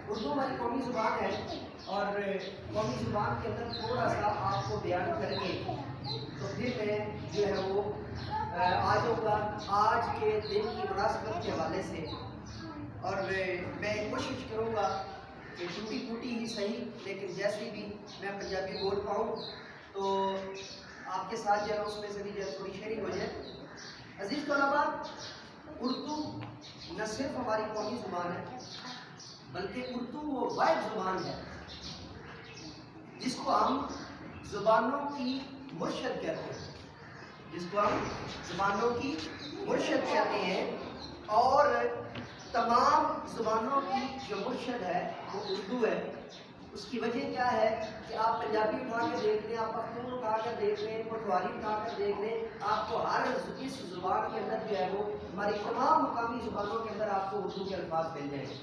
उर्दू हमारी कौमी ज़ुबान है और कौमी ज़ुबान के अंदर थोड़ा सा आपको बयान करके तो फिर मैं जो है वो आ जाऊँगा आज के दिन की मुनासबत के हवाले से। और मैं कोशिश करूँगा कि टूटी फूटी ही सही लेकिन जैसी भी मैं पंजाबी बोल पाऊँ तो आपके साथ जो है उसमें से भी जो है थोड़ी शेयरिंग हो जाए। अजीज़ तलबा, उर्दू न सिर्फ हमारी कौमी ज़ुबान है बल्कि उर्दू वो वाहिद ज़ुबान है जिसको हम ज़ुबानों की मुर्शद कहते हैं, जिसको हम ज़ुबानों की मुर्शद कहते हैं। और तमाम ज़ुबानों की जो मुर्शद है वो उर्दू है। उसकी वजह क्या है कि आप पंजाबी उठा कर देख लें, आप पख्तून उठा कर देख लें, पटवारी उठा कर देख लें, आपको हर इस ज़ुबान के अंदर जो है वो हमारी तमाम मुकामी ज़ुबानों के अंदर आपको उर्दू के अल्फाज मिल जाएंगे।